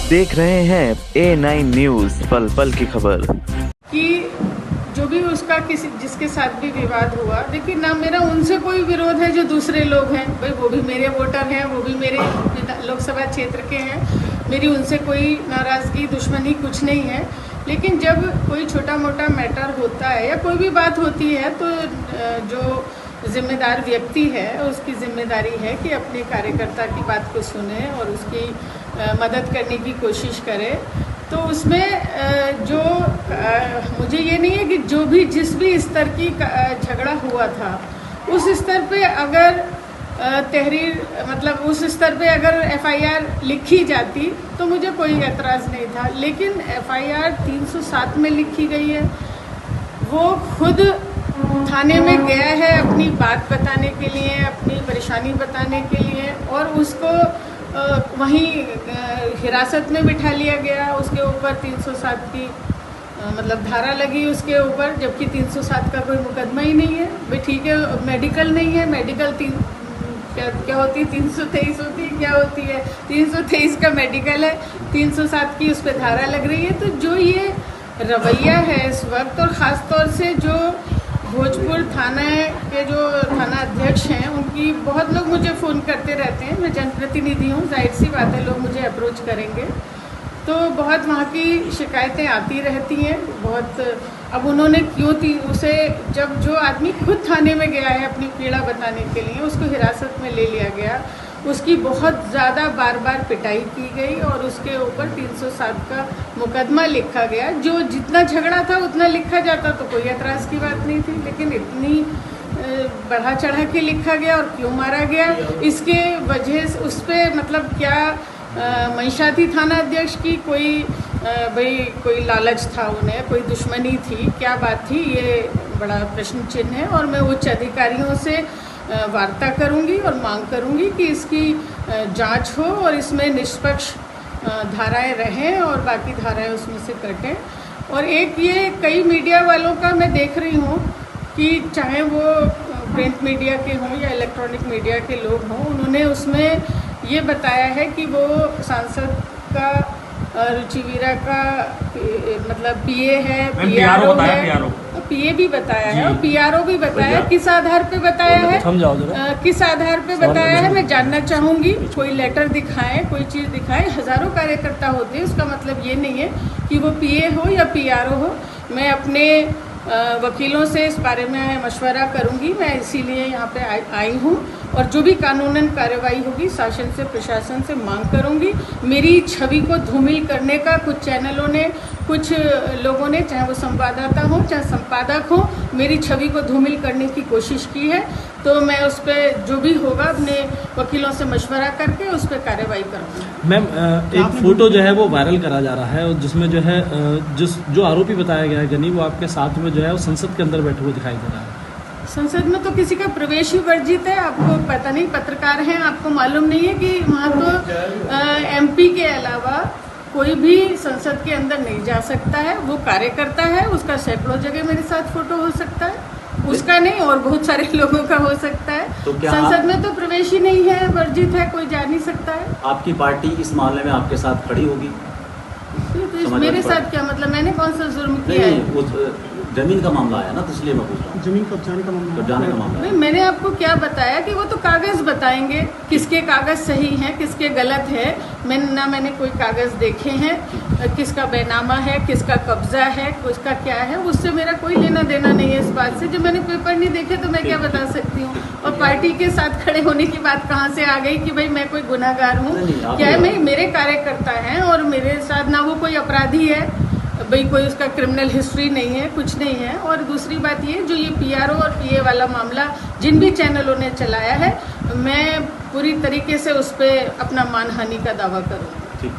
देख रहे हैं A9 न्यूज़, पल पल की खबर। कि जो भी उसका किसी जिसके साथ भी विवाद हुआ, देखिए ना मेरा उनसे कोई विरोध है जो दूसरे लोग हैं, भाई वो भी मेरे वोटर हैं, वो भी मेरे लोकसभा क्षेत्र के हैं, मेरी उनसे कोई नाराज़गी दुश्मनी कुछ नहीं है। लेकिन जब कोई छोटा मोटा मैटर होता है या कोई भी बात होती है तो जो जिम्मेदार व्यक्ति है उसकी जिम्मेदारी है कि अपने कार्यकर्ता की बात को सुने और उसकी मदद करने की कोशिश करे। तो उसमें जो मुझे ये नहीं है कि जो भी जिस भी स्तर की झगड़ा हुआ था उस स्तर पे अगर तहरीर मतलब उस स्तर पे अगर एफआईआर लिखी जाती तो मुझे कोई एतराज़ नहीं था। लेकिन एफआईआर 307 में लिखी गई है, वो खुद थाने में गया है अपनी बात बताने के लिए, अपनी परेशानी बताने के लिए, और उसको वहीं हिरासत में बिठा लिया गया। उसके ऊपर 307 की मतलब धारा लगी उसके ऊपर, जबकि 307 का कोई मुकदमा ही नहीं है। भाई ठीक है, मेडिकल नहीं है, मेडिकल क्या होती है 323 होती है, क्या होती है 323 का मेडिकल है, 307 की उस पर धारा लग रही है। तो जो ये रवैया है इस वक्त, और ख़ास तौर से जो भोजपुर थाना के जो थाना अध्यक्ष हैं उनकी, बहुत लोग मुझे फ़ोन करते रहते हैं, मैं जनप्रतिनिधि हूँ, जाहिर सी बात है लोग मुझे अप्रोच करेंगे, तो बहुत वहाँ की शिकायतें आती रहती हैं बहुत। अब उन्होंने क्यों उसे, जब जो आदमी खुद थाने में गया है अपनी पीड़ा बताने के लिए, उसको हिरासत में ले लिया गया, उसकी बहुत ज़्यादा बार बार पिटाई की गई और उसके ऊपर 307 का मुकदमा लिखा गया। जो जितना झगड़ा था उतना लिखा जाता तो कोई एतराज़ की बात नहीं थी, लेकिन इतनी बढ़ा चढ़ा के लिखा गया और क्यों मारा गया, इसके वजह से उस पर मतलब क्या महिषाती थाना अध्यक्ष की कोई भाई कोई लालच था उन्हें, कोई दुश्मनी थी, क्या बात थी, ये बड़ा प्रश्न चिन्ह है। और मैं उच्च अधिकारियों से वार्ता करूंगी और मांग करूंगी कि इसकी जांच हो और इसमें निष्पक्ष धाराएं रहें और बाकी धाराएं उसमें से कटें। और एक ये कई मीडिया वालों का मैं देख रही हूँ कि चाहे वो प्रिंट मीडिया के हों या इलेक्ट्रॉनिक मीडिया के लोग हों, उन्होंने उसमें ये बताया है कि वो सांसद का रुचिवीरा का मतलब पीए है, पीआरओ है, पीए भी बताया है और पीआरओ भी बताया है। किस आधार पे बताया है, किस आधार पे बताया है, मैं जानना चाहूँगी। कोई लेटर दिखाएं, कोई चीज़ दिखाएं। हज़ारों कार्यकर्ता होते हैं, उसका मतलब ये नहीं है कि वो पीए हो या पीआरओ हो। मैं अपने वकीलों से इस बारे में मशवरा करूंगी, मैं इसीलिए यहाँ पे आई हूँ, और जो भी कानूनन कार्रवाई होगी शासन से प्रशासन से मांग करूंगी। मेरी छवि को धूमिल करने का कुछ चैनलों ने, कुछ लोगों ने, चाहे वो संवाददाता हो चाहे संपादक हो, मेरी छवि को धूमिल करने की कोशिश की है। तो मैं उस पर जो भी होगा अपने वकीलों से मशवरा करके उस पर कार्रवाई करूँगी। मैम, एक फ़ोटो जो है वो वायरल करा जा रहा है और जिसमें जो है जो आरोपी बताया गया है गनी, वो आपके साथ में जो है वो संसद के अंदर बैठे हुए दिखाई दे रहा है। संसद में तो किसी का प्रवेश ही वर्जित है। आपको पता नहीं, पत्रकार हैं, आपको मालूम नहीं है कि वहाँ तो एमपी के अलावा कोई भी संसद के अंदर नहीं जा सकता है। वो कार्यकर्ता है, उसका सैकड़ों जगह मेरे साथ फोटो हो सकता है, उसका नहीं और बहुत सारे लोगों का हो सकता है। तो संसद में तो प्रवेश ही नहीं है, वर्जित है, कोई जा नहीं सकता है। आपकी पार्टी इस मामले में आपके साथ खड़ी होगी? तो मेरे साथ क्या मतलब, मैंने कौन सा जुर्म किया है? जमीन का मामला आया ना, तो इसलिए मैं पूछ रहा हूँ। जमीन कब्जाने का मामला नहीं, मैंने आपको क्या बताया कि वो तो कागज बताएंगे, किसके कागज सही हैं, किसके गलत है। मैंने कोई कागज देखे हैं, किसका बेनामा है, किसका कब्जा है, किसका क्या है, उससे मेरा कोई लेना देना नहीं है इस बात से। जब मैंने पेपर नहीं देखे तो मैं क्या बता सकती हूँ। और पार्टी के साथ खड़े होने की बात कहाँ से आ गई कि भाई मैं कोई गुनाहगार हूँ? क्या है, मैं मेरे कार्यकर्ता हैं और मेरे साथ ना वो कोई अपराधी है, भाई कोई उसका क्रिमिनल हिस्ट्री नहीं है, कुछ नहीं है। और दूसरी बात ये, जो ये पीआरओ और पीए वाला मामला जिन भी चैनलों ने चलाया है, मैं पूरी तरीके से उस पर अपना मानहानि का दावा करूँगी। ठीक।